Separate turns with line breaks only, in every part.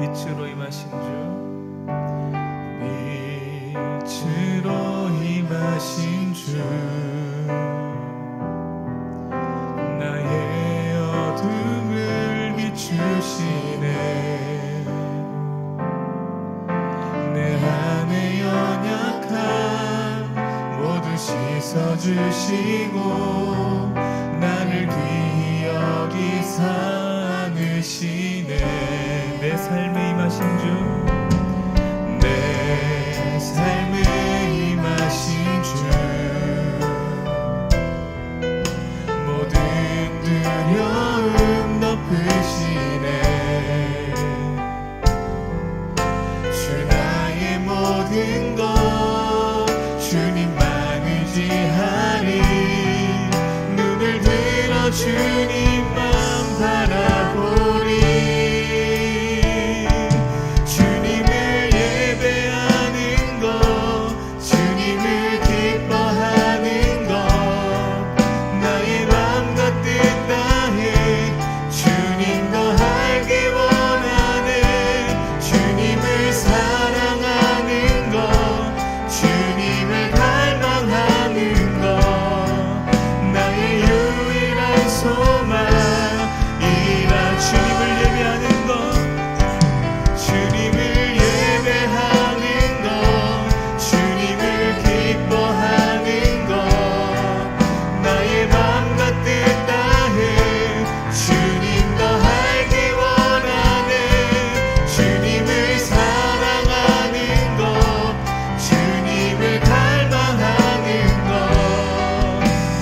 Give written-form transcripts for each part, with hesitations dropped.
빛으로 임하신 주,
빛으로 임하신 주, 나의 어둠을 비추시네. 내 안의 연약함 모두 씻어주시고 나를 귀히 여기사 안으시네.
내 삶에 임하신 주,
내 삶에 임하신 주, 모든 두려움 덮으시네. 주 나의 모든 것 주님만 의지하리. 눈을 들어 주님만 바라보리. 주님을 예배하는 것, 주님을 기뻐하는 것, 나의 맘과 뜻 다해 주님 더 알기 원하네. 주님을 사랑하는 것, 주님을 갈망하는 것, 나의 유일한 소망이라. 주님을 예배하는 것, 주님을 예배하는 것, 주님을 기뻐하는 것, 나의 맘과 뜻 다해 주님 더 알기 원하네. 주님을 사랑하는 것, 주님을 갈망하는 것,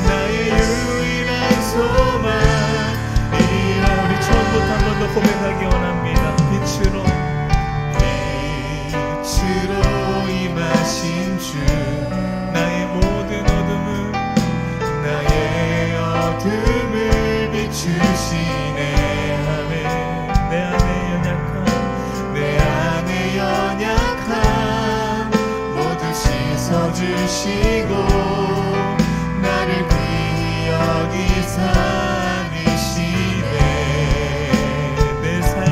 나의 유일한 소망이라.
우리 처음부터 한 번 더 고백하기 원합니다. 빛으로
임하신 주,
나의 모든 어둠을,
나의 어둠을 비추시네. 아멘.
내 안의 연약함,
내 안의 연약함 모두 씻어주시고 나를 귀히 여기사 안으시네.
내 삶에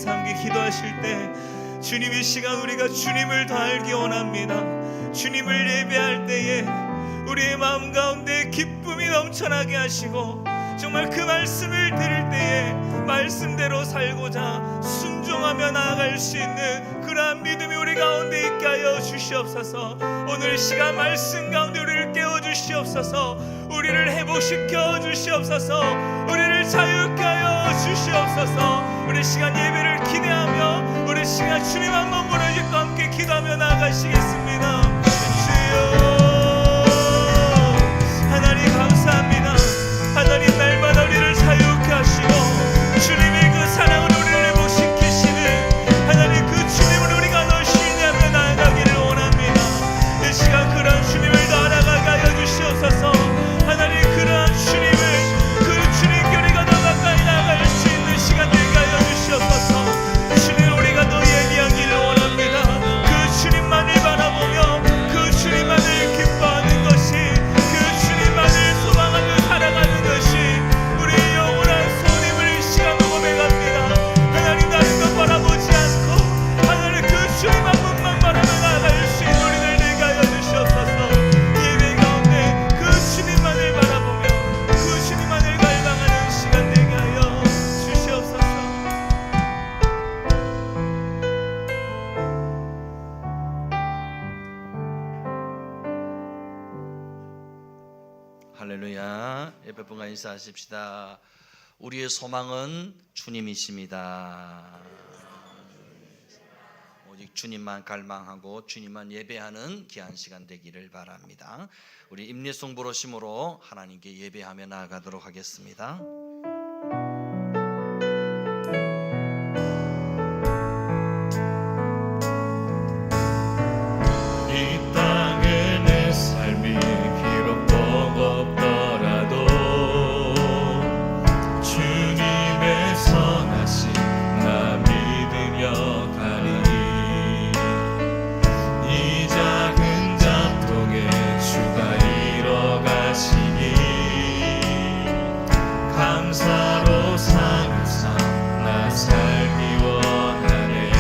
안에서 함께 기도하실 때 주님 이 시간 우리가 주님을 더 알기 원합니다. 주님을 예배할 때에 우리의 마음 가운데 기쁨이 넘쳐나게 하시고 정말 그 말씀을 들을 때에 말씀대로 살고자 순종하며 나아갈 수 있는 그러한 믿음이 우리 가운데 있게 하여 주시옵소서. 오늘 시간 말씀 가운데 우리를 깨워주시옵소서. 우리를 회복시켜 주시옵소서. 우리를 자유케 하여 주시옵소서. 우리 시간 예배를 기대하며 우리 시간 주님 한번 부르짖고 함께 기도하며 나아가시겠습니다. 주여 하나님 감사합니다. 하나님 날마다 우리를 자유케 하시고 주님이 그 사랑으로 우리를 회복시키시는 하나님 그 주님을 우리가 더 신뢰하며 나아가기를 원합니다. 이 시간 그런 주님을 더 알아가게 하여 주시옵소서. 하나님 그러한 주님을 그 주님께 우리가 더 가까이 나아갈 수 있는 시간 되게 하여 주시옵소서. 주님을 우리가 더 예비하기를 원합니다. 그 주님만을 바라보며 그 주님만을 기뻐하는 것이 그 주님만을 소망하며 살아가는 것이 우리의 영원한 소원임을 이 시간 고백합니다. 하나님 다른 것 바라보지 않고 하나님 그 주님 한 분만 바라며 나아갈 수 있는 우리들 되게 하여 주시옵소서. 예배 가운데 그 주님만을 바라보며 그 주님만을 갈망하는 시간 되게 하여 주시옵소서.
할렐루야. 예배분과 인사하십시다. 우리의 소망은 주님이십니다. 오직 주님만 갈망하고 주님만 예배하는 귀한 시간 되기를 바랍니다. 우리 임례송 부르심으로 하나님께 예배하며 나아가도록 하겠습니다.
이 땅의 내 삶이 비록 버겁더라도 주님의 선하심 나 믿으며 가리니 이 작은 장통에 주가 이뤄가시니 감사로 사는 삶 나 살기 원하네.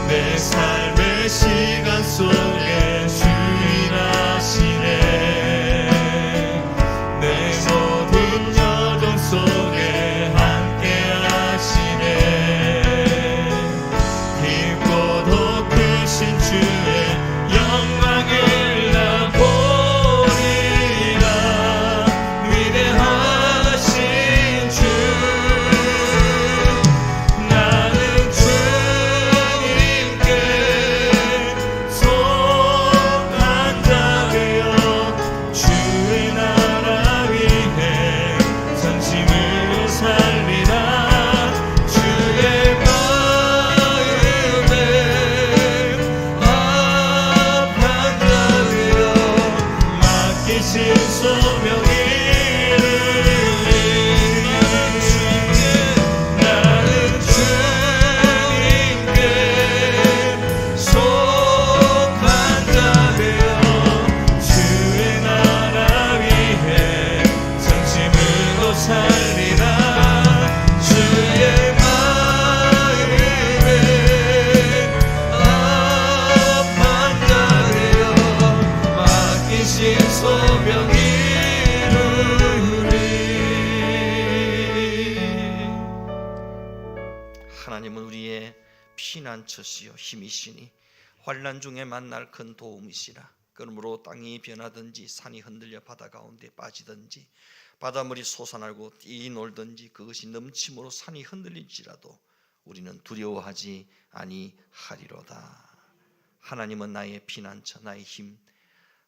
내 삶의 시간 속에 주인하시네. 내 모든 여정 속에 함께 하시네. 깊고 더 크신 주의 영광을 나 보리라. 위대하신 주 나는 주님께 속한 자 되어 주의 나라 위해 전심으로 살리라. 주의 마음에 합한 자 되어 맡기신 소명이 나는 주님께 속한 자 되어 주의 나라 위해 전심으로 살리라. 주의 마음에 합한 자 되어 맡기신 소명이 이루리.
하나님은 우리의 피난처시요 힘이시니 환난 중에 만날 큰 도움이시라. 그러므로 땅이 변하든지 산이 흔들려 바다 가운데 빠지든지 바닷물이 솟아나고 띠 놀든지 그것이 넘침으로 산이 흔들릴지라도 우리는 두려워하지 아니하리로다. 하나님은 나의 피난처, 나의 힘,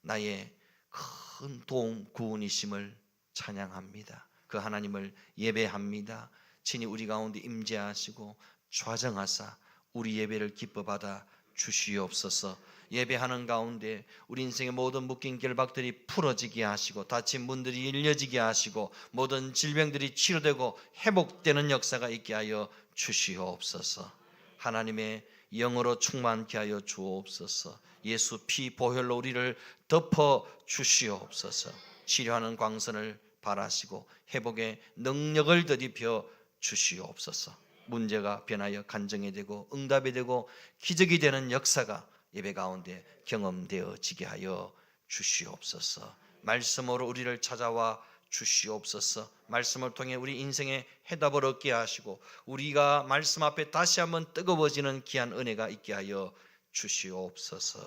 나의 큰 도움, 구원이심을 찬양합니다. 그 하나님을 예배합니다. 친히 우리 가운데 임재하시고 좌정하사 우리 예배를 기뻐 받아 주시옵소서. 예배하는 가운데 우리 인생의 모든 묶인 결박들이 풀어지게 하시고 닫힌 문들이 열려지게 하시고 모든 질병들이 치료되고 회복되는 역사가 있게 하여 주시옵소서. 하나님의 영으로 충만케 하여 주옵소서. 예수 피 보혈로 우리를 덮어 주시옵소서. 치료하는 광선을 발하시고 회복의 능력을 더입혀 주시옵소서. 문제가 변하여 간증이 되고 응답이 되고 기적이 되는 역사가 예배 가운데 경험되어지게 하여 주시옵소서. 말씀으로 우리를 찾아와 주시옵소서. 말씀을 통해 우리 인생의 해답을 얻게 하시고 우리가 말씀 앞에 다시 한번 뜨거워지는 귀한 은혜가 있게 하여 주시옵소서.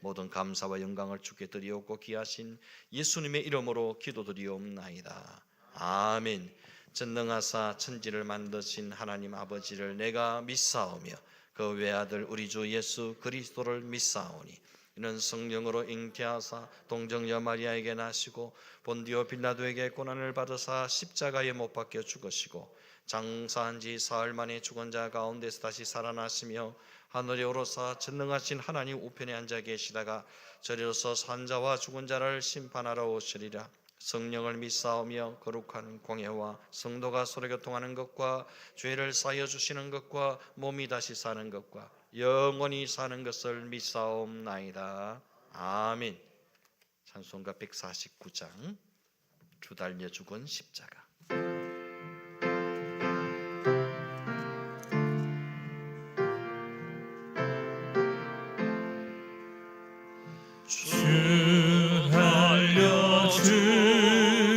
모든 감사와 영광을 주께 드리옵고 귀하신 예수님의 이름으로 기도드리옵나이다. 아멘. 전능하사 천지를 만드신 하나님 아버지를 내가 믿사오며 그 외아들 우리 주 예수 그리스도를 믿사오니 이는 성령으로 잉태하사 동정녀 마리아에게 나시고 본디오 빌라도에게 고난을 받으사 십자가에 못 박혀 죽으시고 장사한 지 사흘 만에 죽은 자 가운데서 다시 살아나시며 하늘에 오르사 전능하신 하나님 우편에 앉아 계시다가 저리로서 산자와 죽은 자를 심판하러 오시리라. 성령을 믿사오며 거룩한 공예와 성도가 서로 교통하는 것과 죄를 사여 주시는 것과 몸이 다시 사는 것과 영원히 사는 것을 믿사옵나이다. 아멘. 찬송가 149장 주 달려 죽은 십자가.
주 달려 죽은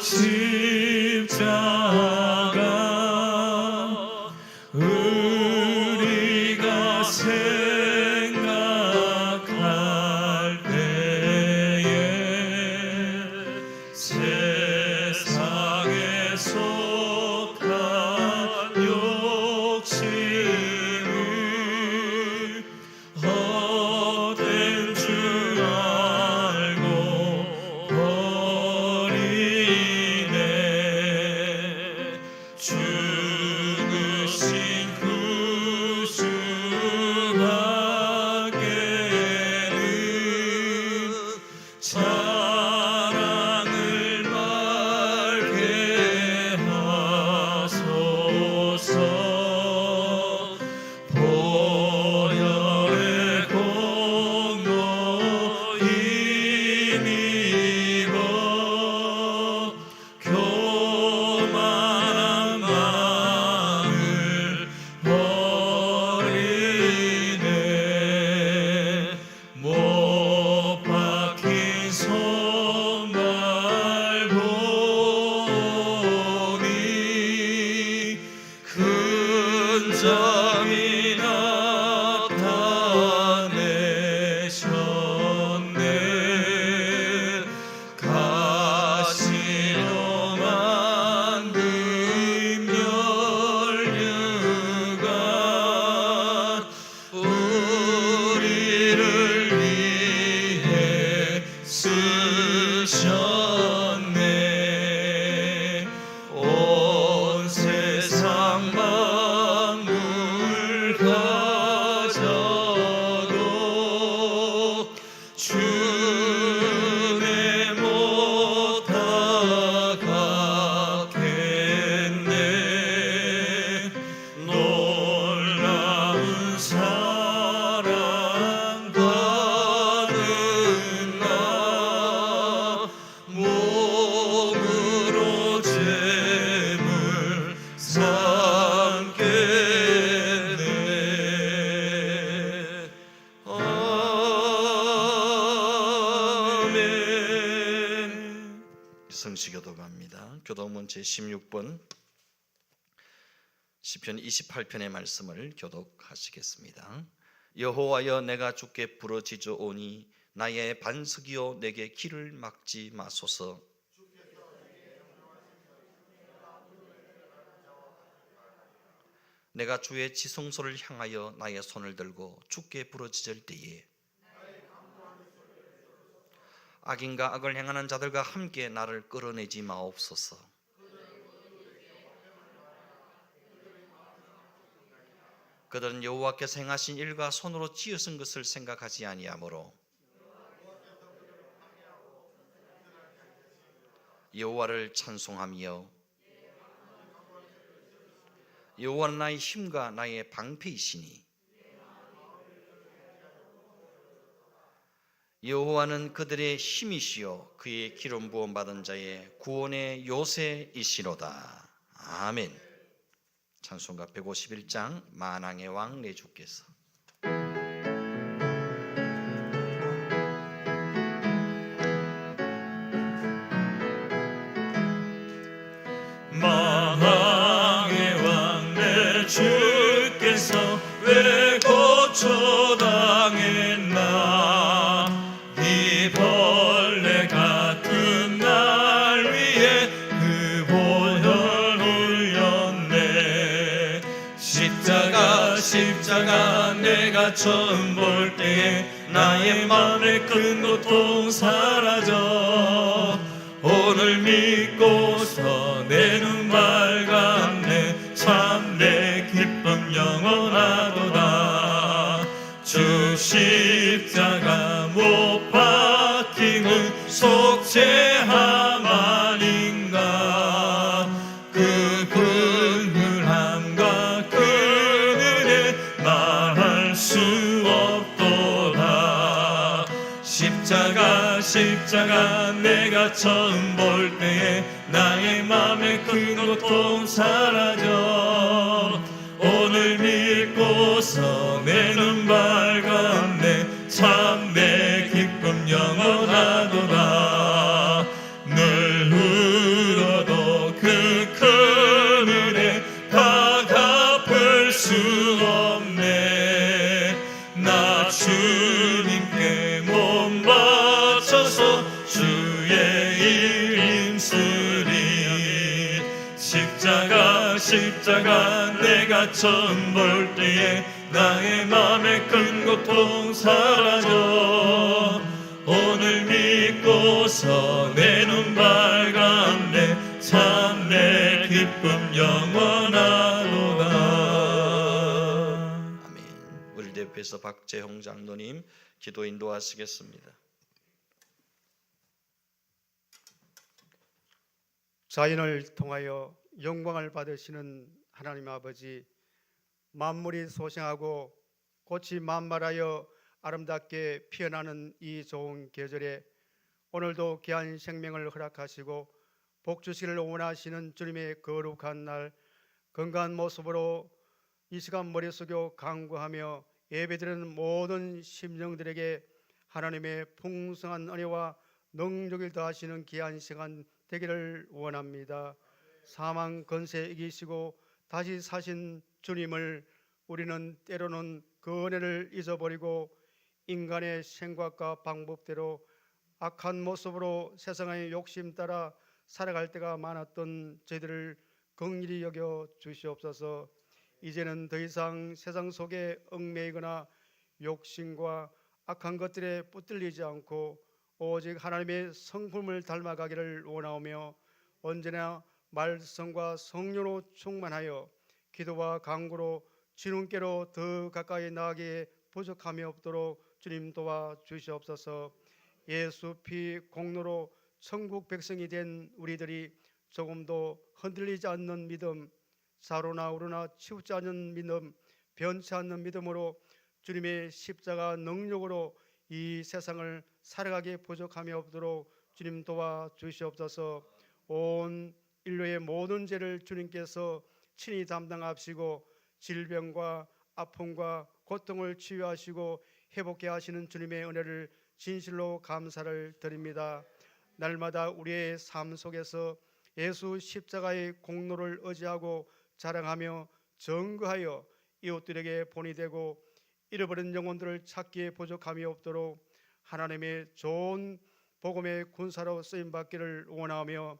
십자가 우리가 생각할 때에 세상에 속한 욕심을 헛된 줄 알고 버리네. 죽으신 구주 밖에는 사랑을 말게 하소서. 보혈의 공로 힘입어 교만한 마음을 버리네. 못 박힌 손발 보니 큰 점이 나타내셨네. 가시로 만든 면류관 우리를 위해 쓰셨네. 온 세상 만물 가져도 주내 못 다가겠네. 놀라운 사랑 받은 나 몸으로 재물 삼겠네. 아멘.
성시교도 갑니다. 교독문 제16번 시편 28편의 말씀을 교독하시겠습니다. 여호와여 내가 주께 부르짖어오니 나의 반석이요 내게 길을 막지 마소서. 내가 주의 지성소를 향하여 나의 손을 들고 주께 부르짖을 때에 악인과 악을 행하는 자들과 함께 나를 끌어내지 마옵소서. 그들은 여호와께서 행하신 일과 손으로 지으신 것을 생각하지 아니하므로 여호와를 찬송하며 여호와는 나의 힘과 나의 방패이시니 여호와는 그들의 힘이시요 그의 기름 부음 받은 자의 구원의 요새이시로다. 아멘. 찬송가 151장 만왕의 왕 내 주께서.
만왕의 왕 내 주께서 왜 고초당했나 이 벌레 같은 날 위에 그 보혈 흘렸네. 십자가 내가 처음 볼 때에 나의 맘의 큰 고통 사라져. 오늘 믿고서 내 눈 밝았네. 참 내 기쁨 영원하도다. 주 십자가 못 박히는 속죄함 아닌가. 그 긍휼함과 그 은혜 말할 수 없도다. 십자가 내가 처음 볼 때에 나의 맘의 큰 고통 사라져. 오늘 믿고서 내 눈 밝았네. 참 내 기쁨 영원하도다. 늘 울어도 그 큰 은혜 다 갚을 수 없네. 나 주님께 몸 바쳐서 주의 일 힘쓰리. 십자가 내가 처음 볼 때에 나의 맘의 큰 고통 사라져. 오늘 믿고서 내 눈 밝았네. 참 내 기쁨 영원하도다.
아멘. 우리 대표에서 박재홍 장로님 기도 인도하시겠습니다.
자연을 통하여 영광을 받으시는 하나님 아버지, 만물이 소생하고 꽃이 만발하여 아름답게 피어나는 이 좋은 계절에 오늘도 귀한 생명을 허락하시고 복 주시기를 원하시는 주님의 거룩한 날, 건강한 모습으로 이 시간 머리 숙여 간구하며 예배드리는 모든 심령들에게 하나님의 풍성한 은혜와 능력을 더하시는 귀한 시간 되기를 원합니다. 사망 권세 이기시고 다시 사신 주님을 우리는 때로는 그 은혜를 잊어버리고 인간의 생각과 방법대로 악한 모습으로 세상의 욕심 따라 살아갈 때가 많았던 저희들을 긍휼히 여겨 주시옵소서. 이제는 더 이상 세상 속에 얽매이거나 욕심과 악한 것들에 붙들리지 않고 오직 하나님의 성품을 닮아가기를 원하오며 언제나 말씀과 성령으로 충만하여 기도와 간구로 주님께로 더 가까이 나아가기에 부족함이 없도록 주님 도와 주시옵소서. 예수 피 공로로 천국 백성이 된 우리들이 조금도 흔들리지 않는 믿음, 사로나 오르나 치우지 않는 믿음, 변치 않는 믿음으로 주님의 십자가 능력으로 이 세상을 살아가기에 부족함이 없도록 주님 도와 주시옵소서. 온 인류의 모든 죄를 주님께서 친히 담당하시고 질병과 아픔과 고통을 치유하시고 회복케 하시는 주님의 은혜를 진실로 감사를 드립니다. 날마다 우리의 삶 속에서 예수 십자가의 공로를 의지하고 자랑하며 증거하여 이웃들에게 본이 되고 잃어버린 영혼들을 찾기에 부족함이 없도록 하나님의 좋은 복음의 군사로 쓰임받기를 원하며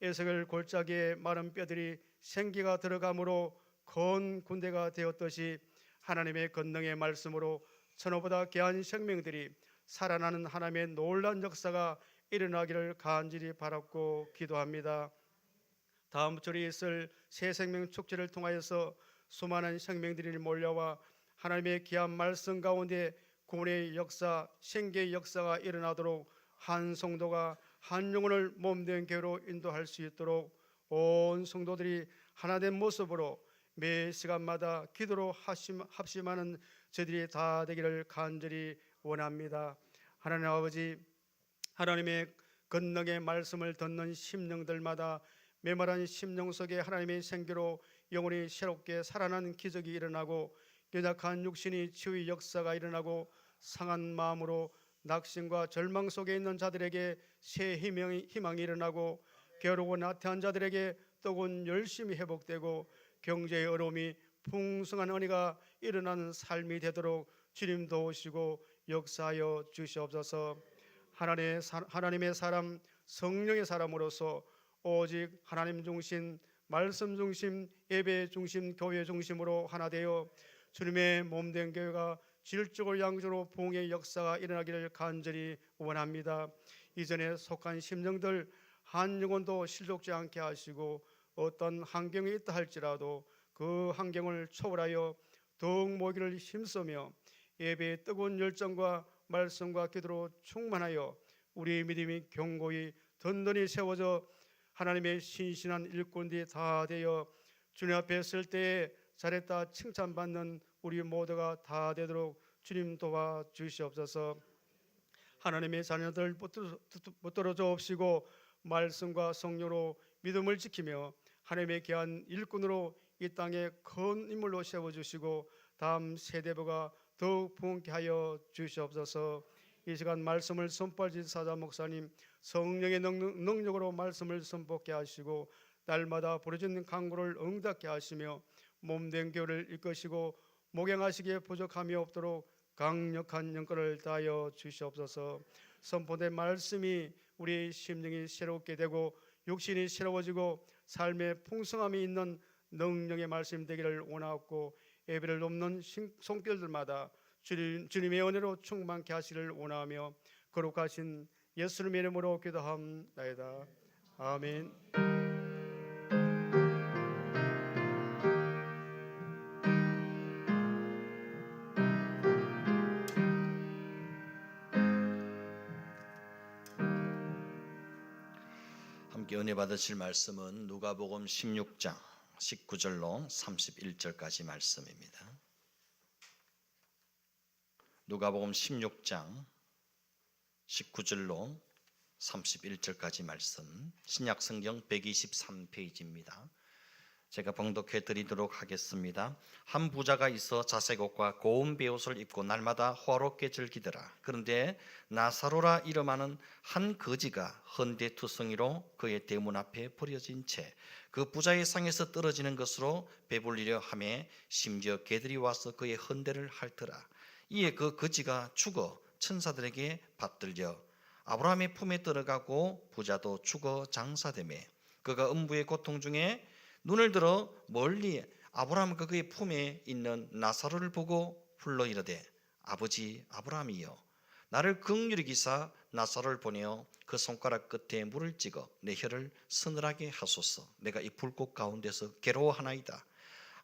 에스겔 골짜기에 마른 뼈들이 생기가 들어감으로 큰 군대가 되었듯이 하나님의 권능의 말씀으로 천호보다 귀한 생명들이 살아나는 하나님의 놀라운 역사가 일어나기를 간절히 바랐고 기도합니다. 다음 주에 있을 새 생명 축제를 통하여서 수많은 생명들이 몰려와 하나님의 귀한 말씀 가운데 구원의 역사, 생계의 역사가 일어나도록 한 성도가 한 영혼을 몸된 교회로 인도할 수 있도록 온 성도들이 하나된 모습으로 매 시간마다 기도로 합심하는 저희들이 다 되기를 간절히 원합니다. 하나님 아버지, 하나님의 권능의 말씀을 듣는 심령들마다 메마른 심령 속에 하나님의 생기로 영혼이 새롭게 살아나는 기적이 일어나고 연약한 육신이 치유의 역사가 일어나고 상한 마음으로 낙심과 절망 속에 있는 자들에게 새 희망이 일어나고 게으르고 나태한 자들에게 뜨거운 열심이 회복되고 경제의 어려움이 풍성한 은혜가 일어나는 삶이 되도록 주님 도우시고 역사하여 주시옵소서. 하나님의 사람, 성령의 사람으로서 오직 하나님 중심, 말씀 중심, 예배 중심, 교회 중심으로 하나 되어 주님의 몸된 교회가 질적으로 양적으로 부흥의 역사가 일어나기를 간절히 원합니다. 이전에 속한 심령들 한 영혼도 실족지 않게 하시고 어떤 환경에 있다 할지라도 그 환경을 초월하여 더욱 모이기를 힘쓰며 예배의 뜨거운 열정과 말씀과 기도로 충만하여 우리의 믿음이 견고히 든든히 세워져 하나님의 신실한 일꾼들이 다 되어 주님 앞에 설 때에 잘했다 칭찬받는 우리 모두가 다 되도록 주님 도와주시옵소서. 하나님의 자녀들 붙들어 주옵시고 말씀과 성령으로 믿음을 지키며 하나님의 귀한 일꾼으로 이 땅에 큰 인물로 세워주시고 다음 세대부가 더욱 부흥케 하여 주시옵소서. 이 시간 말씀을 선포하신 사자 목사님 성령의 능력으로 말씀을 선포케 하시고 날마다 부르짖는 간구를 응답케 하시며 몸된 교회를 이끄시고 목양하시기에 부족함이 없도록 강력한 영권을 다하여 주시옵소서. 선포된 말씀이 우리 심령이 새롭게 되고 육신이 새로워지고 삶의 풍성함이 있는 능력의 말씀 되기를 원하옵고 예배를 돕는 손길들마다 주님의 은혜로 충만케 하시기를 원하며 거룩하신 예수님의 이름으로 기도합나이다. 아멘.
함께 은혜 받으실 말씀은 누가복음 16장 19절로 31절까지 말씀입니다. 누가복음 16장 19절로 31절까지 말씀, 신약성경 123페이지입니다. 제가 봉독해 드리도록 하겠습니다. 한 부자가 있어 자색 옷과 고운 베옷을 입고 날마다 호화롭게 즐기더라. 그런데 나사로라 이름하는 한 거지가 헌데투성이로 그의 대문 앞에 버려진 채 그 부자의 상에서 떨어지는 것으로 배불리려 하매 심지어 개들이 와서 그의 헌데를 핥더라. 이에 그 거지가 죽어 천사들에게 받들려 아브라함의 품에 들어가고 부자도 죽어 장사되매 그가 음부의 고통 중에 눈을 들어 멀리 아브라함과 그의 품에 있는 나사로를 보고 불러 이르되 아버지 아브라함이여 나를 긍휼히 기사 나사로를 보내어 그 손가락 끝에 물을 찍어 내 혀를 서늘하게 하소서. 내가 이 불꽃 가운데서 괴로워하나이다.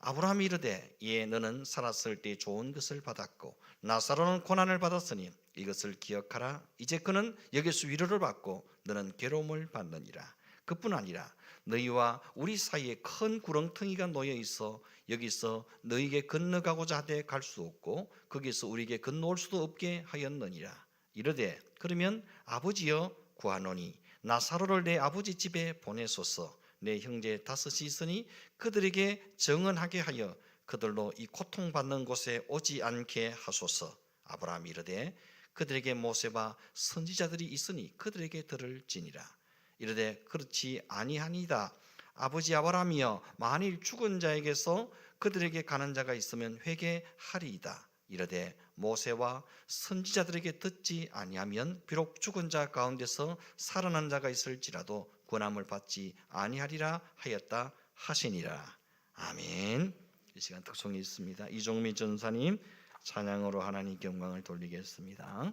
아브라함이 이르되 예 너는 살았을 때 좋은 것을 받았고 나사로는 고난을 받았으니 이것을 기억하라. 이제 그는 여기서 위로를 받고 너는 괴로움을 받느니라. 그뿐 아니라 너희와 우리 사이에 큰 구렁텅이가 놓여 있어 여기서 너희에게 건너가고자 하되 갈 수 없고 거기서 우리에게 건너올 수도 없게 하였느니라. 이르되 그러면 아버지여 구하노니 나사로를 내 아버지 집에 보내소서. 내 형제 다섯이 있으니 그들에게 정언하게 하여 그들로 이 고통받는 곳에 오지 않게 하소서. 아브라함이 이르되 그들에게 모세와 선지자들이 있으니 그들에게 들을지니라. 이르되 그렇지 아니하니이다. 아버지 아브라함이여 만일 죽은 자에게서 그들에게 가는 자가 있으면 회개하리이다. 이르되 모세와 선지자들에게 듣지 아니하면 비록 죽은 자 가운데서 살아난 자가 있을지라도 권함을 받지 아니하리라 하였다 하시니라. 아멘. 이 시간 특송이 있습니다. 이종미 전사님 찬양으로 하나님께 영광을 돌리겠습니다.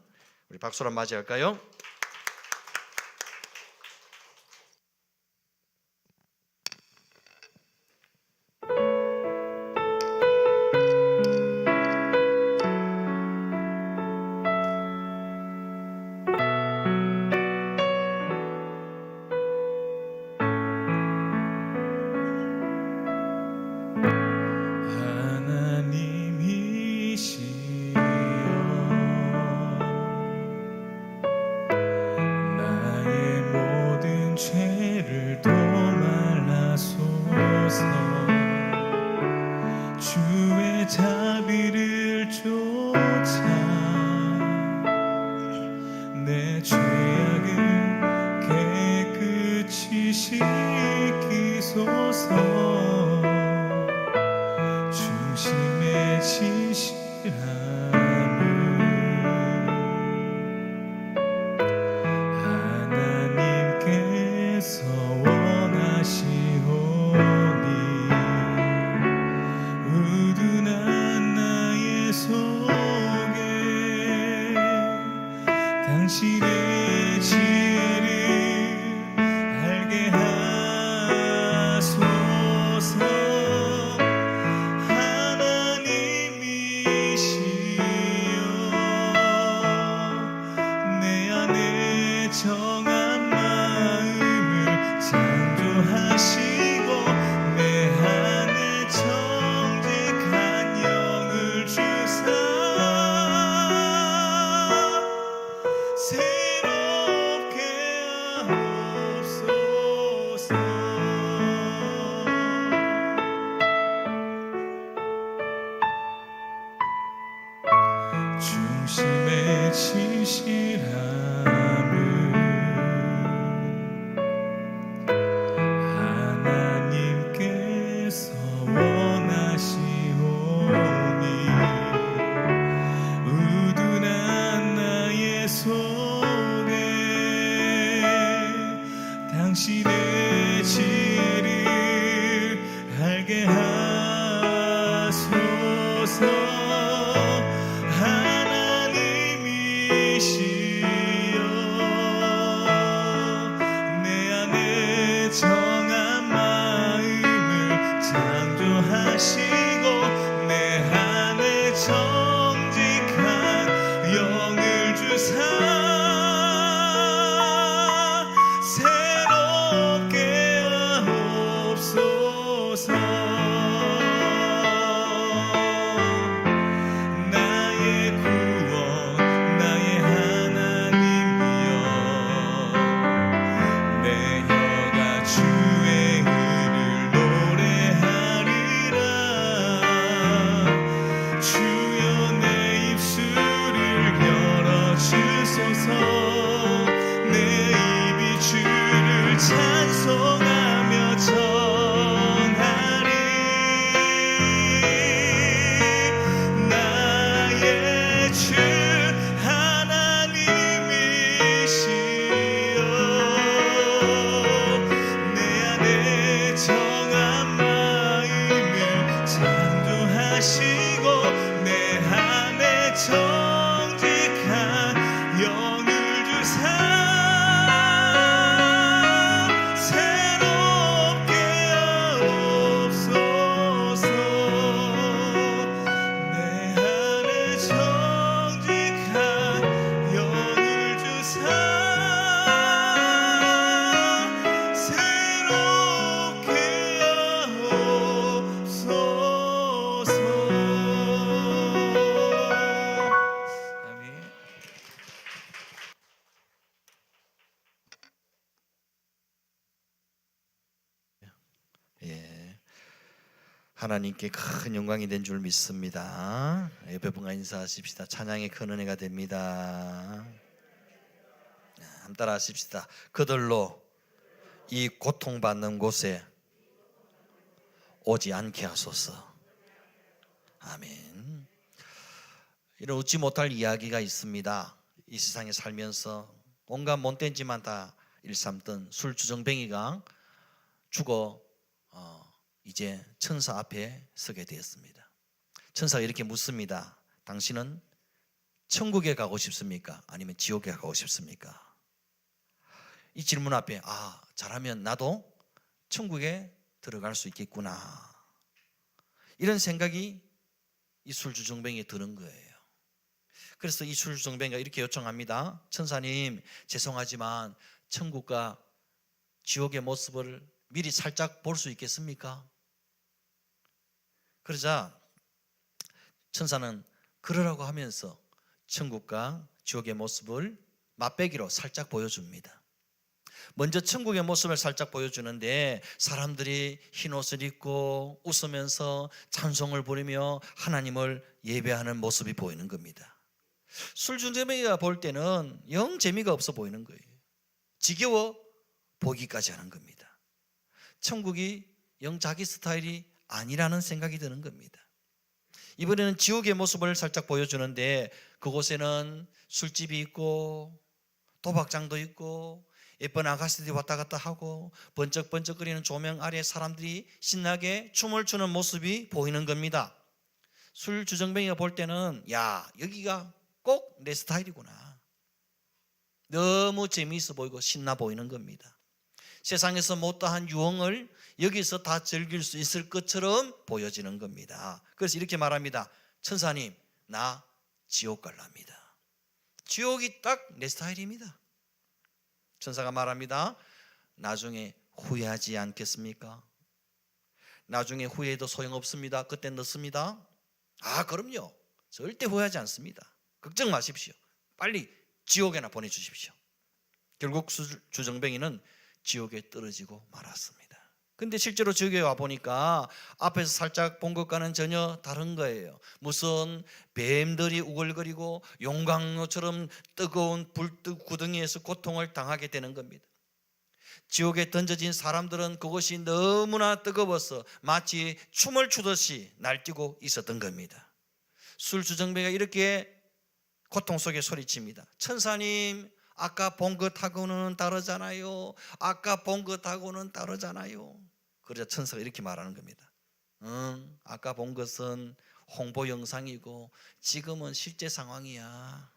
우리 박수로 맞이할까요?
하나님이시여 씻기소서 중심에 지시함을 하나님께서 원하시오니 우둔한 나의 속에 당신의 지혜를 알게 하소서. 하나님이시여 내 안에 정한 마음을 창조하시고 내 안에 정직한 영을 주사 새롭게 하옵소서. 중심에 치시함을 하나님께서 원하시오니 우둔한 나의 속에 당신의 지혜를 알게 하소서. 하나님이시여 내 안에 정한 마음을 창조하시고 내 안에 정직한 영을 주사 새롭게 하옵소서. 나의 구원 나의 하나님이여 내 혀가 주의 의를 노래하리라. 주여 내 입술을 열어주소서. 내 입이 주를 찬송하며 전하리. 나의 주 하나님이시여 내 안에 정한 마음을 창조하시고 내 안에 정직한 영을 주사 새롭게 하옵소서. 내 안에 정직한 영을 주사 새롭게 하옵소서. 아멘.
예, 하나님께 큰 영광이 된 줄 믿습니다. 예배분과 인사하십시다. 찬양의 큰 은혜가 됩니다. 한번 따라 하십시다. 그들로 이 고통받는 곳에 오지 않게 하소서. 아멘. 이런 웃지 못할 이야기가 있습니다. 이 세상에 살면서 온갖 못된 짓만 다 일삼던 술주정뱅이가 죽어 이제 천사 앞에 서게 되었습니다. 천사가 이렇게 묻습니다. 당신은 천국에 가고 싶습니까? 아니면 지옥에 가고 싶습니까? 이 질문 앞에 잘하면 나도 천국에 들어갈 수 있겠구나, 이런 생각이 이 술주정뱅이에 드는 거예요. 그래서 이 술주정뱅이가 이렇게 요청합니다. 천사님, 죄송하지만 천국과 지옥의 모습을 미리 살짝 볼 수 있겠습니까? 그러자 천사는 그러라고 하면서 천국과 지옥의 모습을 맛배기로 살짝 보여줍니다. 먼저 천국의 모습을 살짝 보여주는데 사람들이 흰 옷을 입고 웃으면서 찬송을 부르며 하나님을 예배하는 모습이 보이는 겁니다. 술주정뱅이가 볼 때는 영 재미가 없어 보이는 거예요. 지겨워 보기까지 하는 겁니다. 천국이 영 자기 스타일이 아니라는 생각이 드는 겁니다. 이번에는 지옥의 모습을 살짝 보여주는데 그곳에는 술집이 있고 도박장도 있고 예쁜 아가씨들이 왔다 갔다 하고 번쩍번쩍거리는 조명 아래 사람들이 신나게 춤을 추는 모습이 보이는 겁니다. 술 주정뱅이가 볼 때는 야, 여기가 꼭 내 스타일이구나. 너무 재미있어 보이고 신나 보이는 겁니다. 세상에서 못다한 유흥을 여기서 다 즐길 수 있을 것처럼 보여지는 겁니다. 그래서 이렇게 말합니다. 천사님, 나 지옥 갈랍니다. 지옥이 딱 내 스타일입니다. 천사가 말합니다. 나중에 후회하지 않겠습니까? 나중에 후회해도 소용없습니다. 그땐 늦습니다. 아, 그럼요. 절대 후회하지 않습니다. 걱정 마십시오. 빨리 지옥에나 보내주십시오. 결국 주정뱅이는 지옥에 떨어지고 말았습니다. 근데 실제로 지옥에 와보니까 앞에서 살짝 본 것과는 전혀 다른 거예요. 무슨 뱀들이 우글거리고 용광로처럼 뜨거운 불구덩이에서 고통을 당하게 되는 겁니다. 지옥에 던져진 사람들은 그것이 너무나 뜨거워서 마치 춤을 추듯이 날뛰고 있었던 겁니다. 술주정뱅이가 이렇게 고통 속에 소리칩니다. 천사님, 아까 본 것하고는 다르잖아요. 아까 본 것하고는 다르잖아요. 그러자 천사가 이렇게 말하는 겁니다. 아까 본 것은 홍보 영상이고 지금은 실제 상황이야.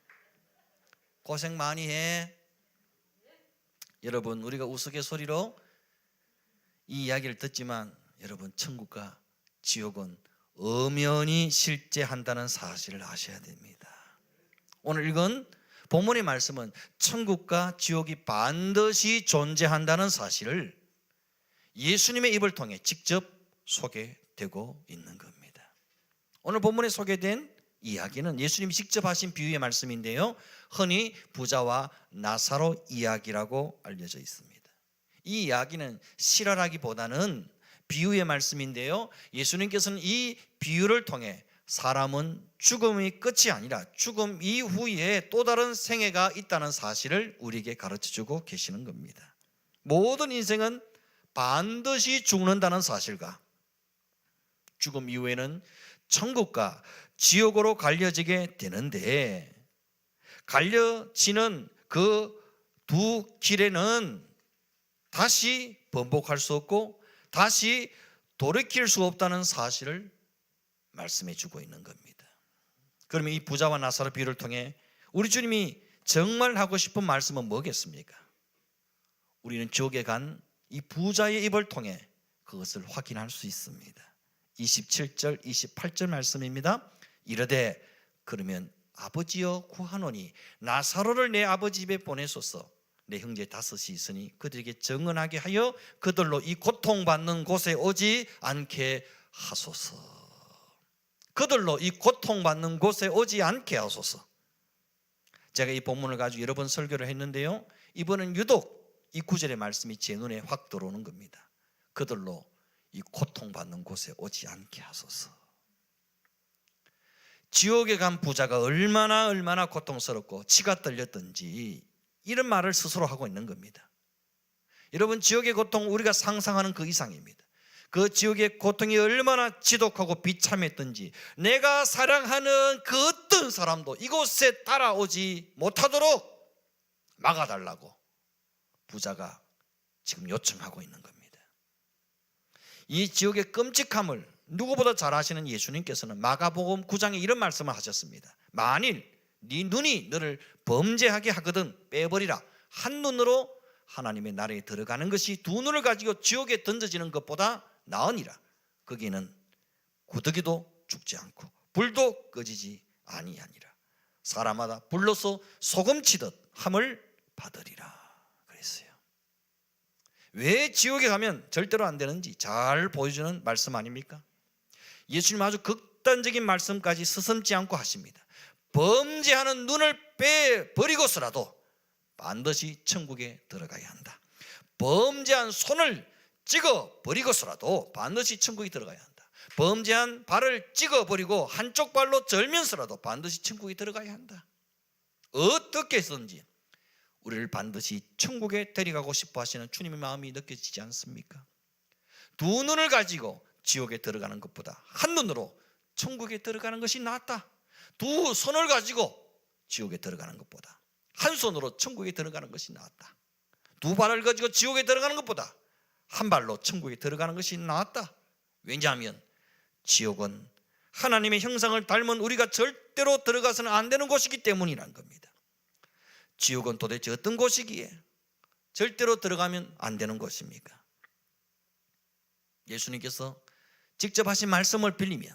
고생 많이 해. 여러분, 우리가 우스갯소리로 이 이야기를 듣지만 여러분, 천국과 지옥은 엄연히 실제한다는 사실을 아셔야 됩니다. 오늘 읽은 본문의 말씀은 천국과 지옥이 반드시 존재한다는 사실을 예수님의 입을 통해 직접 소개되고 있는 겁니다. 오늘 본문에 소개된 이야기는 예수님이 직접 하신 비유의 말씀인데요, 흔히 부자와 나사로 이야기라고 알려져 있습니다. 이 이야기는 실화라기보다는 비유의 말씀인데요, 예수님께서는 이 비유를 통해 사람은 죽음이 끝이 아니라 죽음 이후에 또 다른 생애가 있다는 사실을 우리에게 가르쳐주고 계시는 겁니다. 모든 인생은 반드시 죽는다는 사실과 죽음 이후에는 천국과 지옥으로 갈려지게 되는데, 갈려지는 그 두 길에는 다시 번복할 수 없고 다시 돌이킬 수 없다는 사실을 말씀해 주고 있는 겁니다. 그러면 이 부자와 나사로 비유를 통해 우리 주님이 정말 하고 싶은 말씀은 뭐겠습니까? 우리는 지옥에 간 이 부자의 입을 통해 그것을 확인할 수 있습니다. 27절 28절 말씀입니다. 이르되 그러면 아버지여 구하노니 나사로를 내 아버지 집에 보내소서. 내 형제 다섯이 있으니 그들에게 정언하게 하여 그들로 이 고통받는 곳에 오지 않게 하소서. 그들로 이 고통받는 곳에 오지 않게 하소서. 제가 이 본문을 가지고 여러 번 설교를 했는데요, 이번엔 유독 이 구절의 말씀이 제 눈에 확 들어오는 겁니다. 그들로 이 고통받는 곳에 오지 않게 하소서. 지옥에 간 부자가 얼마나 고통스럽고 치가 떨렸던지 이런 말을 스스로 하고 있는 겁니다. 여러분, 지옥의 고통 우리가 상상하는 그 이상입니다. 그 지옥의 고통이 얼마나 지독하고 비참했던지 내가 사랑하는 그 어떤 사람도 이곳에 따라오지 못하도록 막아달라고 부자가 지금 요청하고 있는 겁니다. 이 지옥의 끔찍함을 누구보다 잘 아시는 예수님께서는 마가복음 9장에 이런 말씀을 하셨습니다. 만일 네 눈이 너를 범죄하게 하거든 빼버리라. 한 눈으로 하나님의 나라에 들어가는 것이 두 눈을 가지고 지옥에 던져지는 것보다 나으니라. 거기는 구더기도 죽지 않고 불도 꺼지지 아니하니라. 사람마다 불로서 소금치듯 함을 받으리라 그랬어요. 왜 지옥에 가면 절대로 안 되는지 잘 보여주는 말씀 아닙니까? 예수님 아주 극단적인 말씀까지 서슴지 않고 하십니다. 범죄하는 눈을 빼버리고서라도 반드시 천국에 들어가야 한다. 범죄한 손을 찍어버리고서라도 반드시 천국에 들어가야 한다. 범죄한 발을 찍어버리고 한쪽 발로 절면서라도 반드시 천국에 들어가야 한다. 어떻게 해서든지 우리를 반드시 천국에 데려가고 싶어 하시는 주님의 마음이 느껴지지 않습니까? 두 눈을 가지고 지옥에 들어가는 것보다 한 눈으로 천국에 들어가는 것이 낫다. 두 손을 가지고 지옥에 들어가는 것보다 한 손으로 천국에 들어가는 것이 낫다. 두 발을 가지고 지옥에 들어가는 것보다 한 발로 천국에 들어가는 것이 낫다. 왜냐하면 지옥은 하나님의 형상을 닮은 우리가 절대로 들어가서는 안 되는 곳이기 때문이라는 겁니다. 지옥은 도대체 어떤 곳이기에 절대로 들어가면 안 되는 곳입니까? 예수님께서 직접 하신 말씀을 빌리면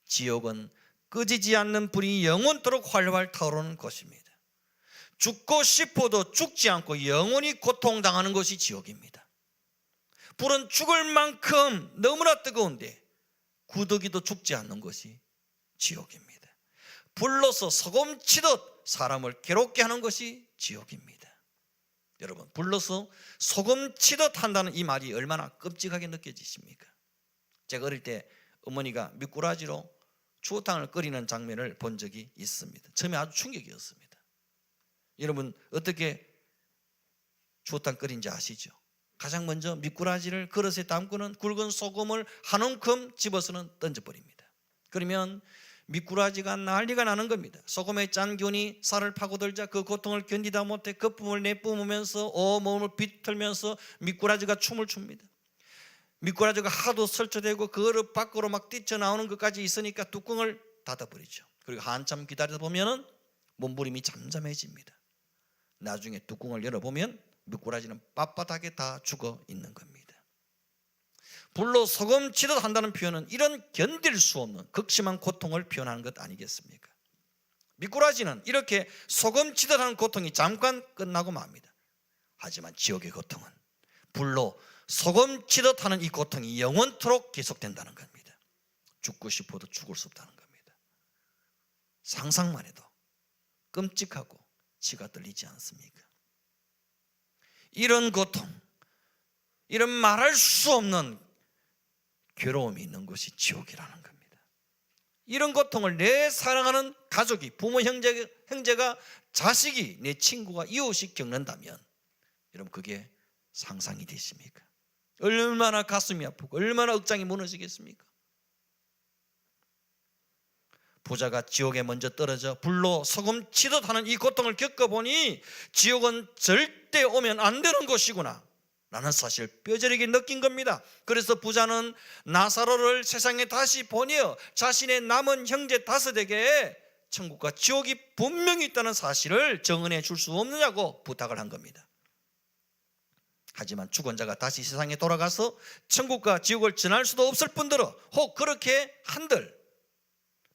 지옥은 꺼지지 않는 불이 영원토록 활활 타오르는 곳입니다. 죽고 싶어도 죽지 않고 영원히 고통당하는 것이 지옥입니다. 불은 죽을 만큼 너무나 뜨거운데 구더기도 죽지 않는 것이 지옥입니다. 불로서 소금치듯 사람을 괴롭게 하는 것이 지옥입니다. 여러분, 불로서 소금치듯 한다는 이 말이 얼마나 끔찍하게 느껴지십니까? 제가 어릴 때 어머니가 미꾸라지로 추어탕을 끓이는 장면을 본 적이 있습니다. 처음에 아주 충격이었습니다. 여러분, 어떻게 추어탕 끓인지 아시죠? 가장 먼저 미꾸라지를 그릇에 담고는 굵은 소금을 한 움큼 집어서는 던져버립니다. 그러면 미꾸라지가 난리가 나는 겁니다. 소금의 짠 기운이 살을 파고들자 그 고통을 견디다 못해 거품을 내뿜으면서 온몸을 비틀면서 미꾸라지가 춤을 춥니다. 미꾸라지가 하도 설쳐대고 그 그릇 밖으로 막 뛰쳐나오는 것까지 있으니까 뚜껑을 닫아버리죠. 그리고 한참 기다리다 보면 몸부림이 잠잠해집니다. 나중에 뚜껑을 열어보면 미꾸라지는 빳빳하게 다 죽어 있는 겁니다. 불로 소금치듯 한다는 표현은 이런 견딜 수 없는 극심한 고통을 표현하는 것 아니겠습니까? 미꾸라지는 이렇게 소금치듯 하는 고통이 잠깐 끝나고 맙니다. 하지만 지옥의 고통은 불로 소금치듯 하는 이 고통이 영원토록 계속된다는 겁니다. 죽고 싶어도 죽을 수 없다는 겁니다. 상상만 해도 끔찍하고 치가 떨리지 않습니까? 이런 고통, 이런 말할 수 없는 괴로움이 있는 것이 지옥이라는 겁니다. 이런 고통을 내 사랑하는 가족이, 부모, 형제가, 자식이, 내 친구가, 이웃이 겪는다면 여러분, 그게 상상이 되십니까? 얼마나 가슴이 아프고 얼마나 억장이 무너지겠습니까? 부자가 지옥에 먼저 떨어져 불로 소금치듯 하는 이 고통을 겪어보니 지옥은 절대 오면 안 되는 곳이구나 라는 사실을 뼈저리게 느낀 겁니다. 그래서 부자는 나사로를 세상에 다시 보내어 자신의 남은 형제 5에게 천국과 지옥이 분명히 있다는 사실을 정언해 줄 수 없느냐고 부탁을 한 겁니다. 하지만 죽은 자가 다시 세상에 돌아가서 천국과 지옥을 전할 수도 없을 뿐더러 혹 그렇게 한들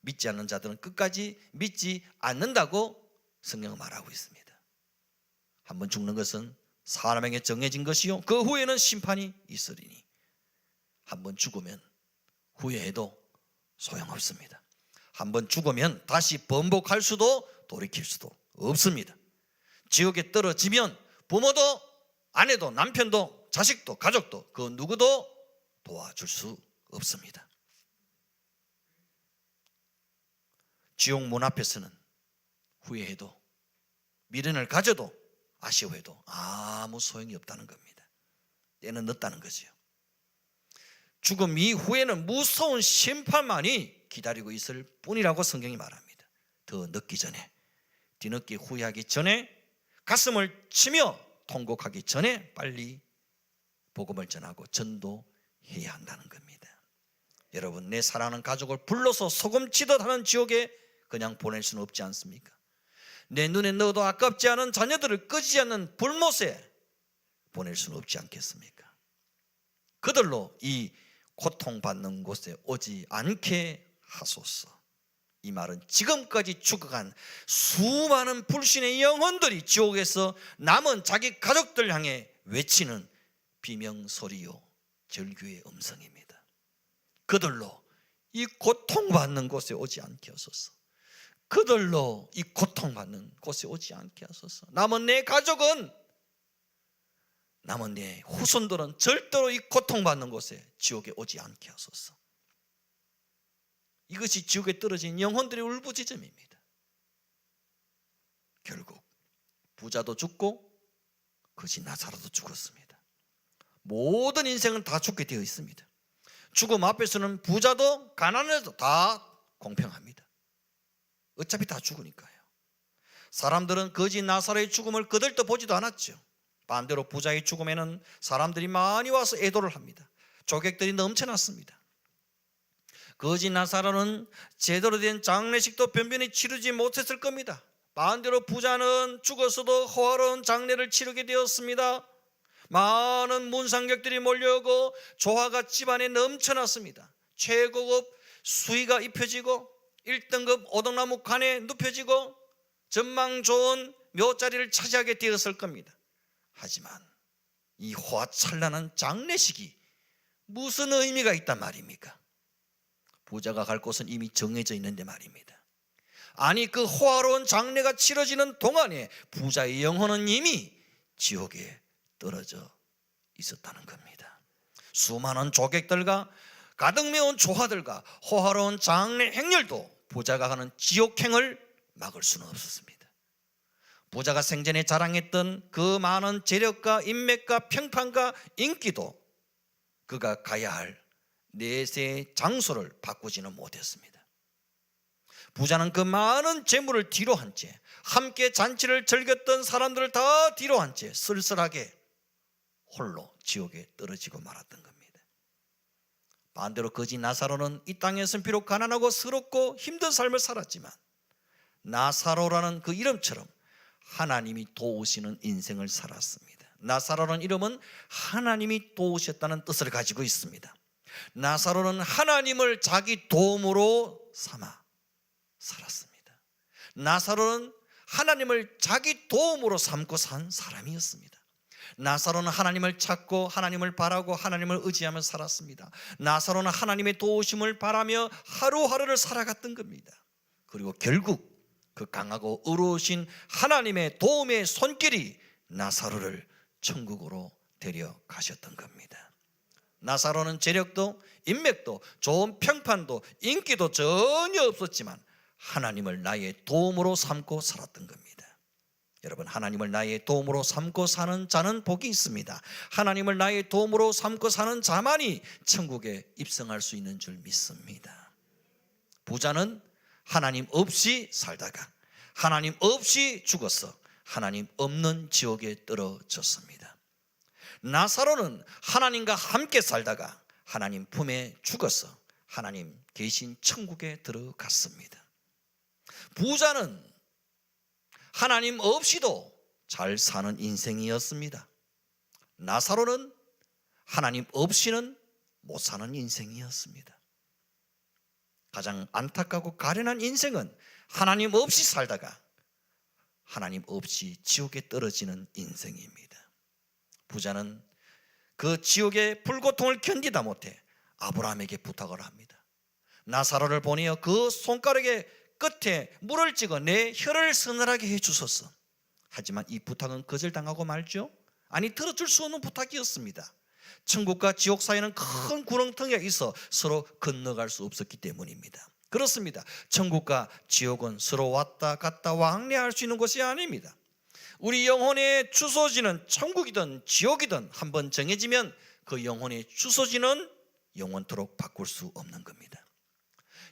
믿지 않는 자들은 끝까지 믿지 않는다고 성경은 말하고 있습니다. 한번 죽는 것은 사람에게 정해진 것이요 그 후에는 심판이 있으리니 한번 죽으면 후회해도 소용없습니다. 한번 죽으면 다시 번복할 수도 돌이킬 수도 없습니다. 지옥에 떨어지면 부모도 아내도 남편도 자식도 가족도 그 누구도 도와줄 수 없습니다. 지옥 문 앞에서는 후회해도 미련을 가져도 아쉬워해도 아무 소용이 없다는 겁니다. 때는 늦다는 거지요. 죽음 이후에는 무서운 심판만이 기다리고 있을 뿐이라고 성경이 말합니다. 더 늦기 전에, 뒤늦게 후회하기 전에, 가슴을 치며 통곡하기 전에 빨리 복음을 전하고 전도해야 한다는 겁니다. 여러분, 내 사랑하는 가족을 불러서 소금치듯 하는 지옥에 그냥 보낼 수는 없지 않습니까? 내 눈에 넣어도 아깝지 않은 자녀들을 꺼지지 않는 불못에 보낼 수는 없지 않겠습니까? 그들로 이 고통받는 곳에 오지 않게 하소서. 이 말은 지금까지 죽어간 수많은 불신의 영혼들이 지옥에서 남은 자기 가족들 향해 외치는 비명소리요 절규의 음성입니다. 그들로 이 고통받는 곳에 오지 않게 하소서. 그들로 이 고통받는 곳에 오지 않게 하소서. 남은 내 가족은, 남은 내 후손들은 절대로 이 고통받는 곳에 지옥에 오지 않게 하소서. 이것이 지옥에 떨어진 영혼들의 울부짖음입니다. 결국 부자도 죽고 거지 나사로도 죽었습니다. 모든 인생은 다 죽게 되어 있습니다. 죽음 앞에서는 부자도 가난해도 다 공평합니다. 어차피 다 죽으니까요. 사람들은 거지 나사로의 죽음을 거들떠 보지도 않았죠. 반대로 부자의 죽음에는 사람들이 많이 와서 애도를 합니다. 조객들이 넘쳐났습니다. 거지 나사로는 제대로 된 장례식도 변변히 치르지 못했을 겁니다. 반대로 부자는 죽었어도 호화로운 장례를 치르게 되었습니다. 많은 문상객들이 몰려오고 조화가 집안에 넘쳐났습니다. 최고급 수의가 입혀지고 1등급 오동나무 관에 눕혀지고 전망 좋은 묘자리를 차지하게 되었을 겁니다. 하지만 이 호화찬란한 장례식이 무슨 의미가 있단 말입니까? 부자가 갈 곳은 이미 정해져 있는데 말입니다. 아니, 그 호화로운 장례가 치러지는 동안에 부자의 영혼은 이미 지옥에 떨어져 있었다는 겁니다. 수많은 조객들과 가득 메운 조화들과 호화로운 장례 행렬도 부자가 가는 지옥행을 막을 수는 없었습니다. 부자가 생전에 자랑했던 그 많은 재력과 인맥과 평판과 인기도 그가 가야 할 내세의 장소를 바꾸지는 못했습니다. 부자는 그 많은 재물을 뒤로 한 채, 함께 잔치를 즐겼던 사람들을 다 뒤로 한 채 쓸쓸하게 홀로 지옥에 떨어지고 말았던 겁니다. 반대로 거지 나사로는 이 땅에서는 비록 가난하고 서럽고 힘든 삶을 살았지만 나사로라는 그 이름처럼 하나님이 도우시는 인생을 살았습니다. 나사로라는 이름은 하나님이 도우셨다는 뜻을 가지고 있습니다. 나사로는 하나님을 자기 도움으로 삼아 살았습니다. 나사로는 하나님을 자기 도움으로 삼고 산 사람이었습니다. 나사로는 하나님을 찾고 하나님을 바라고 하나님을 의지하며 살았습니다. 나사로는 하나님의 도우심을 바라며 하루하루를 살아갔던 겁니다. 그리고 결국 그 강하고 의로우신 하나님의 도움의 손길이 나사로를 천국으로 데려가셨던 겁니다. 나사로는 재력도 인맥도 좋은 평판도 인기도 전혀 없었지만 하나님을 나의 도움으로 삼고 살았던 겁니다. 여러분, 하나님을 나의 도움으로 삼고 사는 자는 복이 있습니다. 하나님을 나의 도움으로 삼고 사는 자만이 천국에 입성할 수 있는 줄 믿습니다. 부자는 하나님 없이 살다가 하나님 없이 죽어서 하나님 없는 지옥에 떨어졌습니다. 나사로는 하나님과 함께 살다가 하나님 품에 죽어서 하나님 계신 천국에 들어갔습니다. 부자는 하나님 없이도 잘 사는 인생이었습니다. 나사로는 하나님 없이는 못 사는 인생이었습니다. 가장 안타깝고 가련한 인생은 하나님 없이 살다가 하나님 없이 지옥에 떨어지는 인생입니다. 부자는 그 지옥의 불고통을 견디다 못해 아브라함에게 부탁을 합니다. 나사로를 보내어 그 손가락의 끝에 물을 찍어 내 혀를 서늘하게 해주소서. 하지만 이 부탁은 거절당하고 말죠. 아니, 들어줄 수 없는 부탁이었습니다. 천국과 지옥 사이에는 큰 구렁텅이가 있어 서로 건너갈 수 없었기 때문입니다. 그렇습니다. 천국과 지옥은 서로 왔다 갔다 왕래할 수 있는 곳이 아닙니다. 우리 영혼의 주소지는 천국이든 지옥이든 한번 정해지면 그 영혼의 주소지는 영원토록 바꿀 수 없는 겁니다.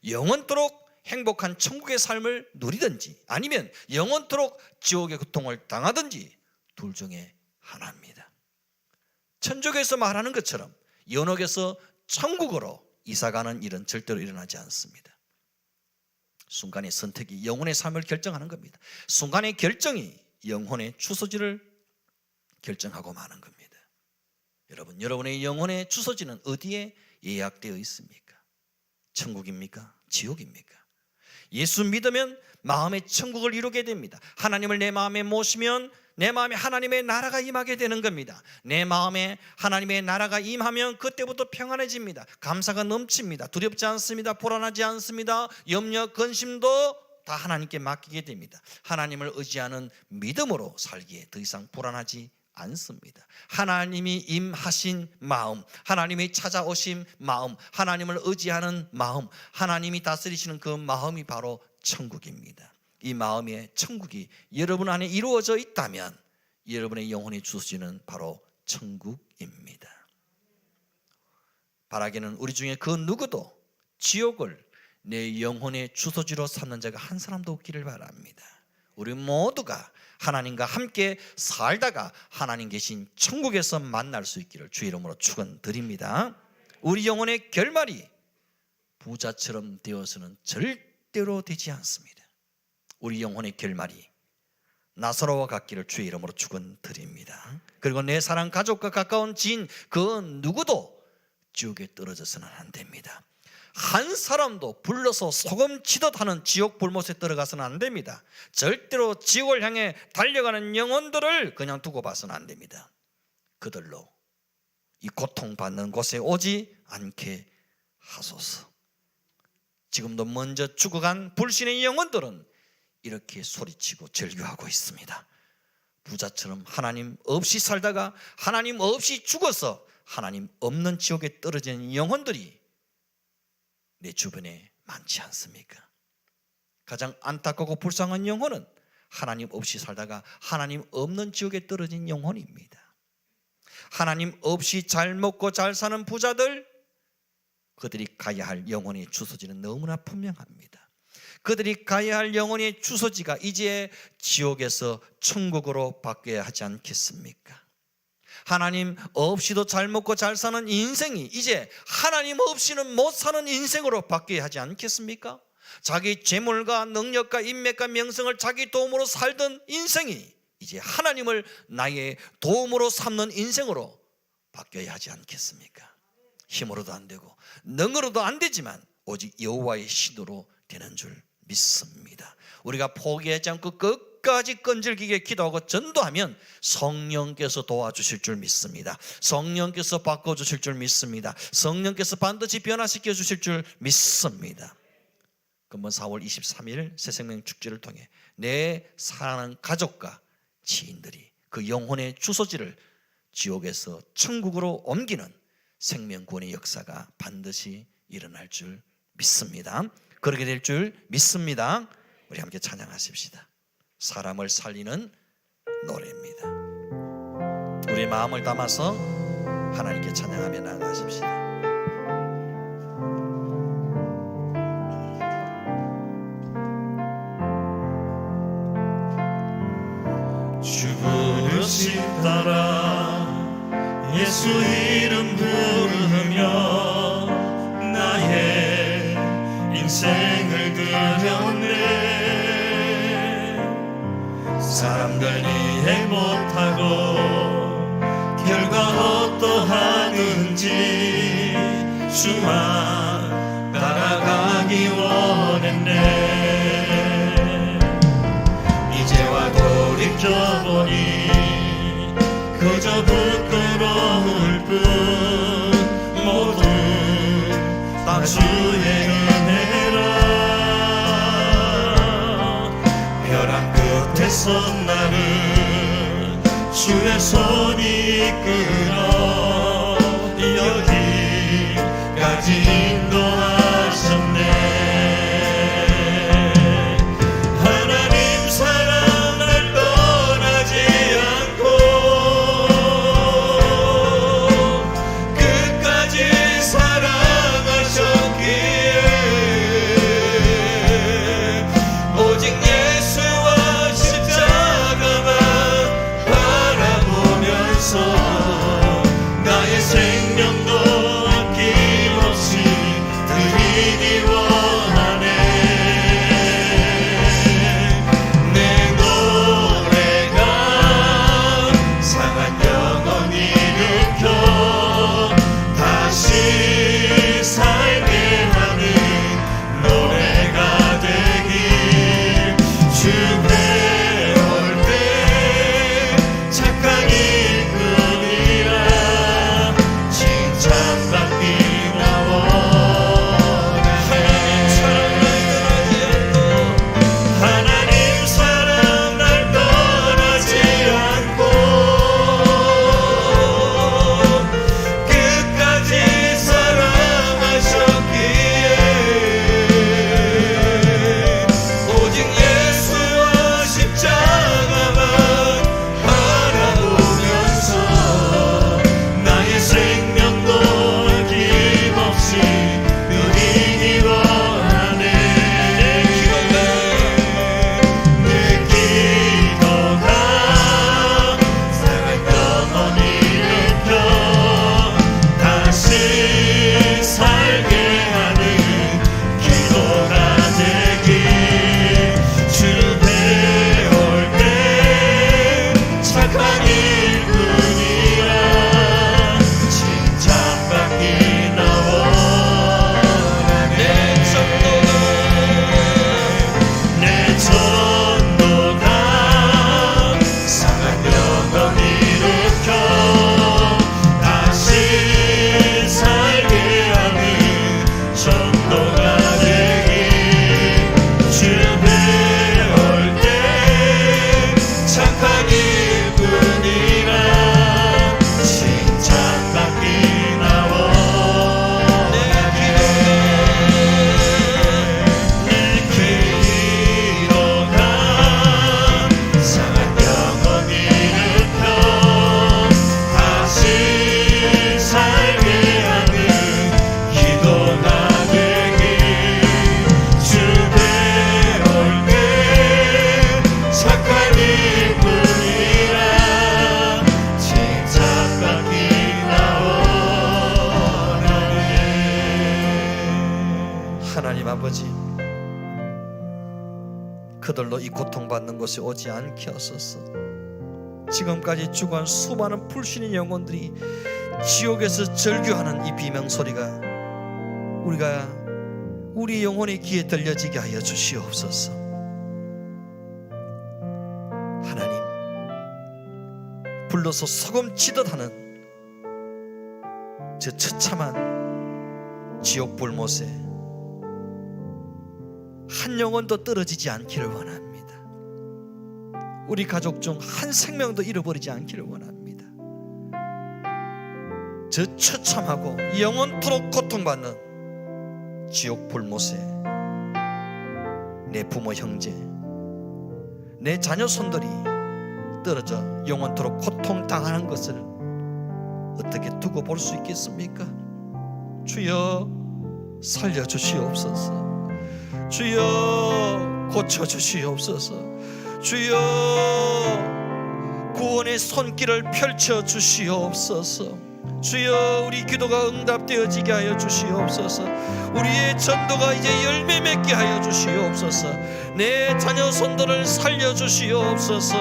영원토록 행복한 천국의 삶을 누리든지 아니면 영원토록 지옥의 고통을 당하든지 둘 중에 하나입니다. 천족에서 말하는 것처럼 연옥에서 천국으로 이사가는 일은 절대로 일어나지 않습니다. 순간의 선택이 영혼의 삶을 결정하는 겁니다. 순간의 결정이 영혼의 주소지를 결정하고 마는 겁니다. 여러분, 여러분의 영혼의 주소지는 어디에 예약되어 있습니까? 천국입니까? 지옥입니까? 예수 믿으면 마음의 천국을 이루게 됩니다. 하나님을 내 마음에 모시면 내 마음에 하나님의 나라가 임하게 되는 겁니다. 내 마음에 하나님의 나라가 임하면 그때부터 평안해집니다. 감사가 넘칩니다. 두렵지 않습니다. 불안하지 않습니다. 염려, 근심도 다 하나님께 맡기게 됩니다. 하나님을 의지하는 믿음으로 살기에 더 이상 불안하지 않습니다. 하나님이 임하신 마음, 하나님이 찾아오신 마음, 하나님을 의지하는 마음, 하나님이 다스리시는 그 마음이 바로 천국입니다. 이 마음의 천국이 여러분 안에 이루어져 있다면 여러분의 영혼의 주소지는 바로 천국입니다. 바라기는 우리 중에 그 누구도 지옥을 내 영혼의 주소지로 삼는 자가 한 사람도 없기를 바랍니다. 우리 모두가 하나님과 함께 살다가 하나님 계신 천국에서 만날 수 있기를 주 이름으로 축원드립니다. 우리 영혼의 결말이 부자처럼 되어서는 절대로 되지 않습니다. 우리 영혼의 결말이 나사로와 같기를 주의 이름으로 축원드립니다. 그리고 내 사랑 가족과 가까운 지인 그 누구도 지옥에 떨어져서는 안 됩니다. 한 사람도 불러서 소금 치듯 하는 지옥 불못에 들어가서는 안 됩니다. 절대로 지옥을 향해 달려가는 영혼들을 그냥 두고 봐서는 안 됩니다. 그들로 이 고통받는 곳에 오지 않게 하소서. 지금도 먼저 죽어간 불신의 영혼들은 이렇게 소리치고 절규하고 있습니다. 부자처럼 하나님 없이 살다가 하나님 없이 죽어서 하나님 없는 지옥에 떨어진 영혼들이 내 주변에 많지 않습니까? 가장 안타깝고 불쌍한 영혼은 하나님 없이 살다가 하나님 없는 지옥에 떨어진 영혼입니다. 하나님 없이 잘 먹고 잘 사는 부자들, 그들이 가야 할 영혼의 주소지는 너무나 분명합니다. 그들이 가야 할 영혼의 주소지가 이제 지옥에서 천국으로 바뀌어야 하지 않겠습니까? 하나님 없이도 잘 먹고 잘 사는 인생이 이제 하나님 없이는 못 사는 인생으로 바뀌어야 하지 않겠습니까? 자기 재물과 능력과 인맥과 명성을 자기 도움으로 살던 인생이 이제 하나님을 나의 도움으로 삼는 인생으로 바뀌어야 하지 않겠습니까? 힘으로도 안 되고 능으로도 안 되지만 오직 여호와의 신으로 되는 줄 믿습니다. 우리가 포기하지 않고 끝까지 끈질기게 기도하고 전도하면 성령께서 도와주실 줄 믿습니다. 성령께서 바꿔주실 줄 믿습니다. 성령께서 반드시 변화시켜 주실 줄 믿습니다. 금번 4월 23일 새생명 축제를 통해 내 사랑하는 가족과 지인들이 그 영혼의 주소지를 지옥에서 천국으로 옮기는 생명구원의 역사가 반드시 일어날 줄 믿습니다. 그렇게 될 줄 믿습니다. 우리 함께 찬양하십시다. 사람을 살리는 노래입니다. 우리의 마음을 담아서 하나님께 찬양하며 나아가십시다.
주 부르심 따라 예수 이름 부르며 나의 인생을 드렸네. 사람들 이해 못하고 결과 어떠하든지 주만 따라가기 원했네. 이제와 돌이켜보니 그저 부끄러울 뿐 모두 다 주의 은혜라. 벼랑 끝에서 나를 주의 손이 이끌어 여기까지 인도하셨네. 하나님 사랑 날 떠나지 않고 끝까지 사랑하셨기에 오직 예수와 십자가만 바라보면서 나의 생명도 아낌없이
아버지, 그들로 이 고통받는 것이 오지 않게 하소서. 지금까지 죽어간 수많은 불신의 영혼들이 지옥에서 절규하는 이 비명소리가 우리 영혼의 귀에 들려지게 하여 주시옵소서. 하나님, 불러서 소금 치듯 하는 저 처참한 지옥 불못에 한 영혼도 떨어지지 않기를 원합니다. 우리 가족 중 한 생명도 잃어버리지 않기를 원합니다. 저 처참하고 영원토록 고통받는 지옥 불못에 내 부모 형제, 내 자녀 손들이 떨어져 영원토록 고통당하는 것을 어떻게 두고 볼 수 있겠습니까? 주여 살려주시옵소서. 주여 고쳐주시옵소서. 주여 구원의 손길을 펼쳐주시옵소서. 주여 우리 기도가 응답되어지게 하여 주시옵소서. 우리의 전도가 이제 열매 맺게 하여 주시옵소서. 내 자녀 손들을 살려주시옵소서.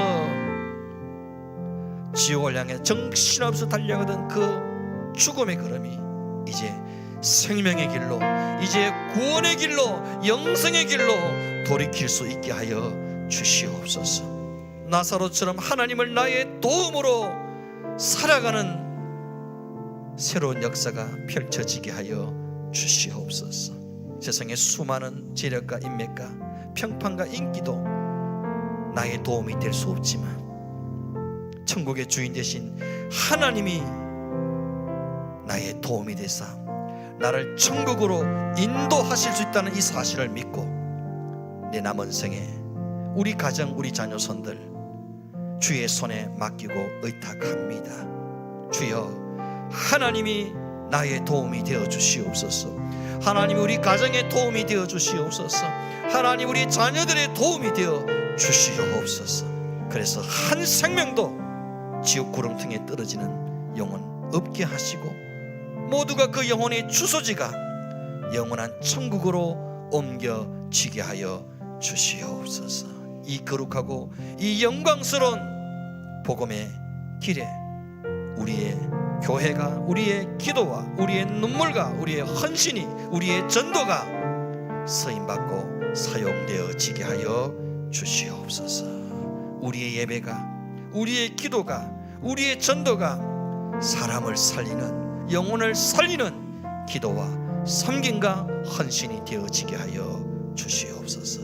지옥을 향해 정신없이 달려가던 그 죽음의 걸음이 이제 생명의 길로, 이제 구원의 길로, 영생의 길로 돌이킬 수 있게 하여 주시옵소서. 나사로처럼 하나님을 나의 도움으로 살아가는 새로운 역사가 펼쳐지게 하여 주시옵소서. 세상의 수많은 재력과 인맥과 평판과 인기도 나의 도움이 될 수 없지만 천국의 주인 되신 하나님이 나의 도움이 되사 나를 천국으로 인도하실 수 있다는 이 사실을 믿고 내 남은 생에 우리 가정, 우리 자녀손들 주의 손에 맡기고 의탁합니다. 주여 하나님이 나의 도움이 되어 주시옵소서. 하나님 우리 가정의 도움이 되어 주시옵소서. 하나님 우리 자녀들의 도움이 되어 주시옵소서. 그래서 한 생명도 지옥 구렁텅이에 떨어지는 영혼 없게 하시고 모두가 그 영혼의 주소지가 영원한 천국으로 옮겨지게 하여 주시옵소서. 이 거룩하고 이 영광스러운 복음의 길에 우리의 교회가, 우리의 기도와 우리의 눈물과 우리의 헌신이, 우리의 전도가 쓰임받고 사용되어지게 하여 주시옵소서. 우리의 예배가, 우리의 기도가, 우리의 전도가 사람을 살리는, 영혼을 살리는 기도와 섬김과 헌신이 되어지게 하여 주시옵소서.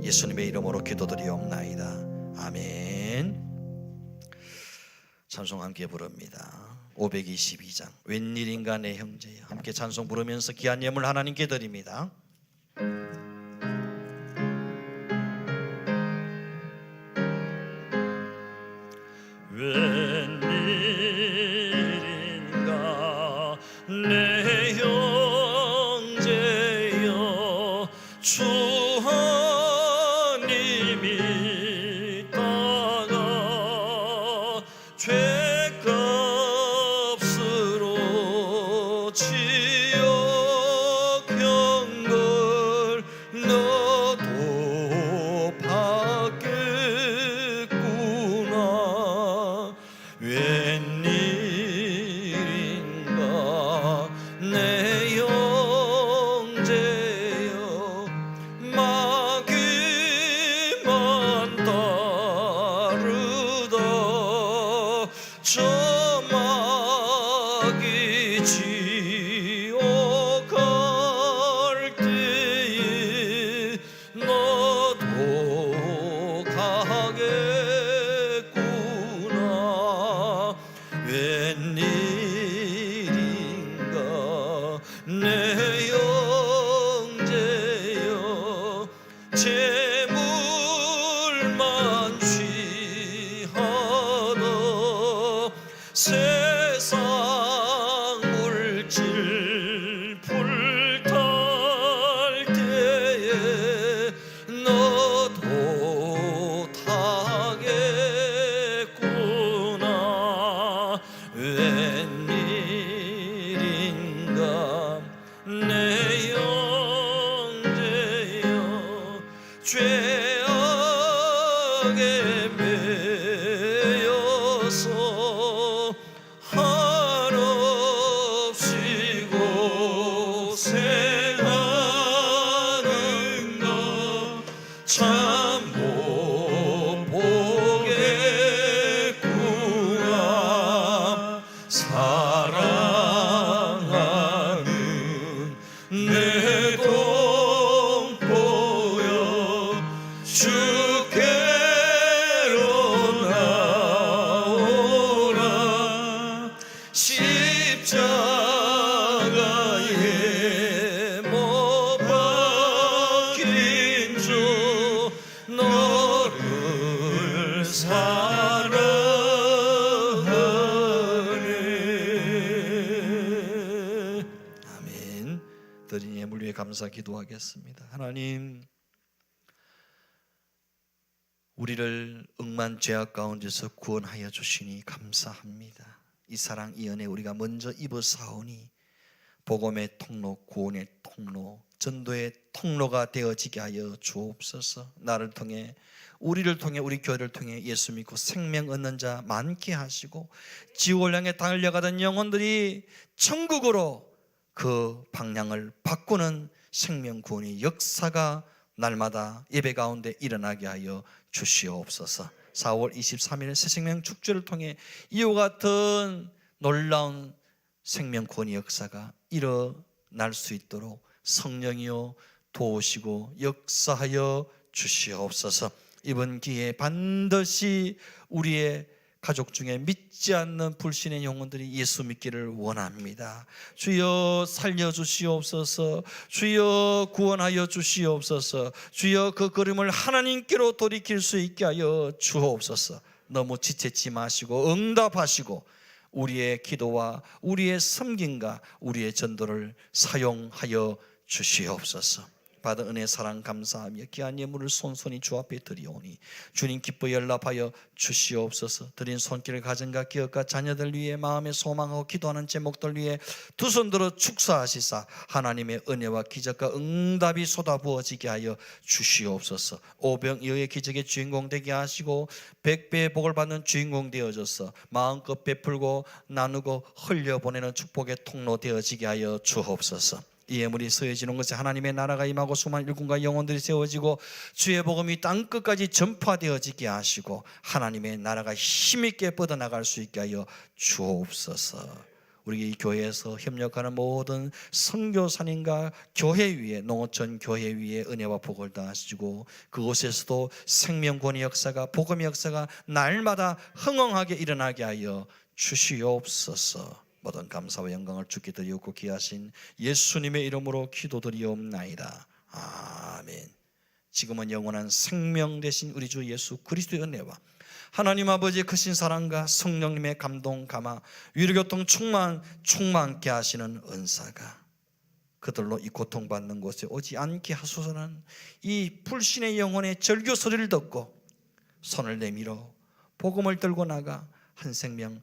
예수님의 이름으로 기도드리옵나이다. 아멘. 찬송 함께 부릅니다. 522장 웬일인가 내 형제여. 함께 찬송 부르면서 귀한 예물 하나님께 드립니다.
웬일인가 내 형제여, 주 하나님이 따가 죄값으로 지옥형 걸 너도 받겠구나. 웬일인가 내 형제여, 마귀만 따르다 저 마귀 지옥 갈 때에 너도 가겠구나. 웬일인가 내 형제여, 재물만 취하다 세상 물질에
십자가에 못 박힌 주 너를 사랑하네. 아멘. 드린 예물 위에 감사 기도하겠습니다. 하나님, 우리를 억만 죄악 가운데서 구원하여 주시니 감사합니다. 이 사랑 이 은혜 우리가 먼저 입어사오니 복음의 통로, 구원의 통로, 전도의 통로가 되어지게 하여 주옵소서. 나를 통해, 우리를 통해, 우리 교회를 통해 예수 믿고 생명 얻는 자 많게 하시고, 지옥을 향해 달려가던 영혼들이 천국으로 그 방향을 바꾸는 생명 구원의 역사가 날마다 예배 가운데 일어나게 하여 주시옵소서. 4월 23일 새생명 축제를 통해 이와 같은 놀라운 생명 구원의 역사가 일어날 수 있도록 성령이여 도우시고 역사하여 주시옵소서. 이번 기회에 반드시 우리의 가족 중에 믿지 않는 불신의 영혼들이 예수 믿기를 원합니다. 주여 살려주시옵소서. 주여 구원하여 주시옵소서. 주여 그 걸음을 하나님께로 돌이킬 수 있게 하여 주옵소서. 너무 지체치 마시고 응답하시고 우리의 기도와 우리의 섬김과 우리의 전도를 사용하여 주시옵소서. 받은 은혜 사랑 감사하며 귀한 예물을 손손이 주 앞에 드리오니 주님 기뻐 연락하여 주시옵소서. 드린 손길을 가정과 기업과 자녀들 위해 마음에 소망하고 기도하는 제목들 위해 두 손 들어 축사하시사 하나님의 은혜와 기적과 응답이 쏟아부어지게 하여 주시옵소서. 오병이어의 기적의 주인공 되게 하시고 100배의 복을 받는 주인공 되어져서 마음껏 베풀고 나누고 흘려보내는 축복의 통로 되어지게 하여 주옵소서. 이 예물이 서해지는 것에 하나님의 나라가 임하고 수많은 일꾼과 영혼들이 세워지고 주의 복음이 땅끝까지 전파되어지게 하시고 하나님의 나라가 힘있게 뻗어나갈 수 있게 하여 주옵소서. 우리 교회에서 협력하는 모든 선교사님과 교회 위에, 농어촌 교회 위에 은혜와 복을 다하시고 그곳에서도 생명권의 역사가, 복음의 역사가 날마다 흥흥하게 일어나게 하여 주시옵소서. 모든 감사와 영광을 주께 드리옵고 귀하신 예수님의 이름으로 기도드리옵나이다. 아멘. 지금은 영원한 생명 되신 우리 주 예수 그리스도의 은혜와 하나님 아버지의 크신 사랑과 성령님의 감동 감화 위로교통 충만케 하시는 은사가 그들로 이 고통받는 곳에 오지 않게 하소서라는 이 불신의 영혼의 절규 소리를 듣고 손을 내밀어 복음을 들고 나가 한 생명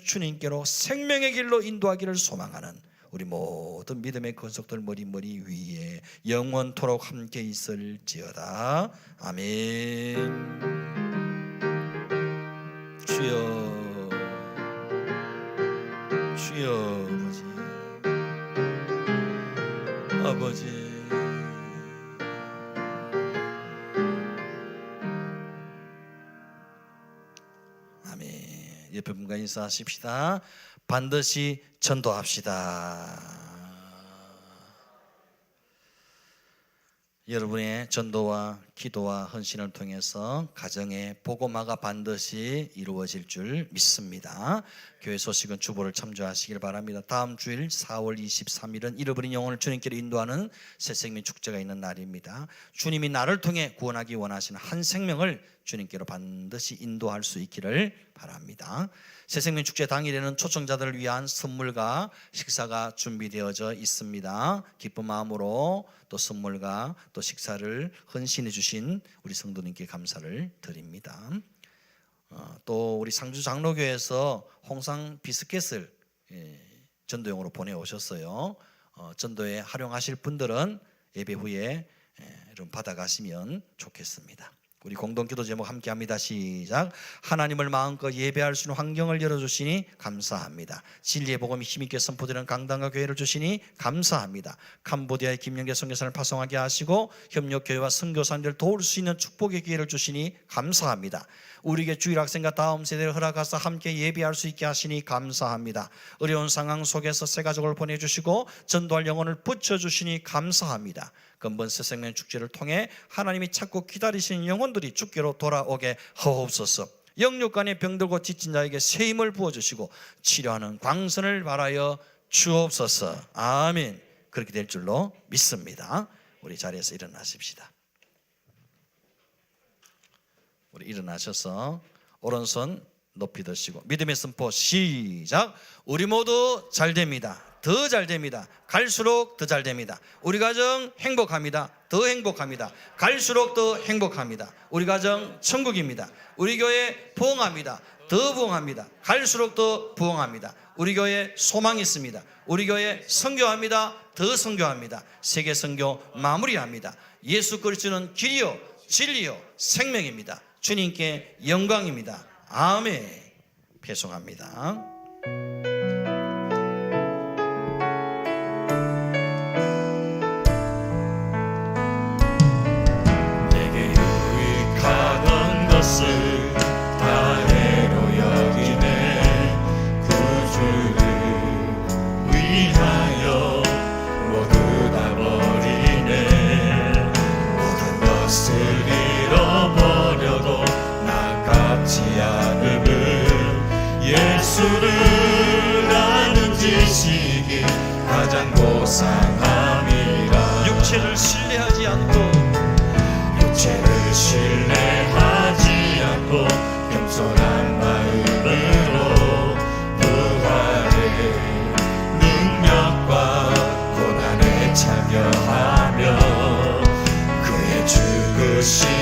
주님께로 생명의 길로 인도하기를 소망하는 우리 모든 믿음의 권속들 머리 위에 영원토록 함께 있을지어다. 아멘. 주여 아버지 옆에 분과 인사하십시다. 반드시 전도합시다. 여러분의 전도와 기도와 헌신을 통해서 가정의 복음화가 반드시 이루어질 줄 믿습니다. 교회 소식은 주보를 참조하시길 바랍니다. 다음 주일 4월 23일은 잃어버린 영혼을 주님께로 인도하는 새생명 축제가 있는 날입니다. 주님이 나를 통해 구원하기 원하시는 한 생명을 주님께로 반드시 인도할 수 있기를 바랍니다. 새생명 축제 당일에는 초청자들을 위한 선물과 식사가 준비되어져 있습니다. 기쁜 마음으로 또 선물과 또 식사를 헌신해 주신 우리 성도님께 감사를 드립니다. 또 우리 상주 장로교에서 홍상 비스켓을 전도용으로 보내오셨어요. 전도에 활용하실 분들은 예배 후에 좀 받아가시면 좋겠습니다. 우리 공동기도 제목 함께합니다. 시작. 하나님을 마음껏 예배할 수 있는 환경을 열어주시니 감사합니다. 진리의 복음이 힘있게 선포되는 강단과 교회를 주시니 감사합니다. 캄보디아의 김영계 선교사를 파송하게 하시고 협력교회와 선교사님들 도울 수 있는 축복의 기회를 주시니 감사합니다. 우리에게 주일학생과 다음 세대를 허락하사 함께 예배할 수 있게 하시니 감사합니다. 어려운 상황 속에서 새 가족을 보내주시고 전도할 영혼을 붙여주시니 감사합니다. 근본 새생명 축제를 통해 하나님이 찾고 기다리시는 영혼들이 주께로 돌아오게 하옵소서. 영육간의 병들고 지친 자에게 새 힘을 부어주시고 치료하는 광선을 발하여 주옵소서. 아멘. 그렇게 될 줄로 믿습니다. 우리 자리에서 일어나십시다. 우리 일어나셔서 오른손 높이 드시고 믿음의 선포 시작. 우리 모두 잘 됩니다. 더 잘 됩니다. 갈수록 더 잘 됩니다. 우리 가정 행복합니다. 더 행복합니다. 갈수록 더 행복합니다. 우리 가정 천국입니다. 우리 교회 부흥합니다. 더 부흥합니다. 갈수록 더 부흥합니다. 우리 교회 소망이 있습니다. 우리 교회 선교합니다. 더 선교합니다. 세계 선교 마무리합니다. 예수 그리스도는 길이요 진리요 생명입니다. 주님께 영광입니다. 아멘. 배송합니다.
내게 유익하던 것을 다 해로 여기네. 구주를 위하여 모두 다 버리네. 모든 것을 잃어버려도 나깝지 않음을 예수를 아는 지식이 가장 고상함이라.
육체를 신뢰하지 않고
육체를 신뢰하지 않고 겸손한 마음으로 부활의 능력과 고난에 참여하며 그의 죽으심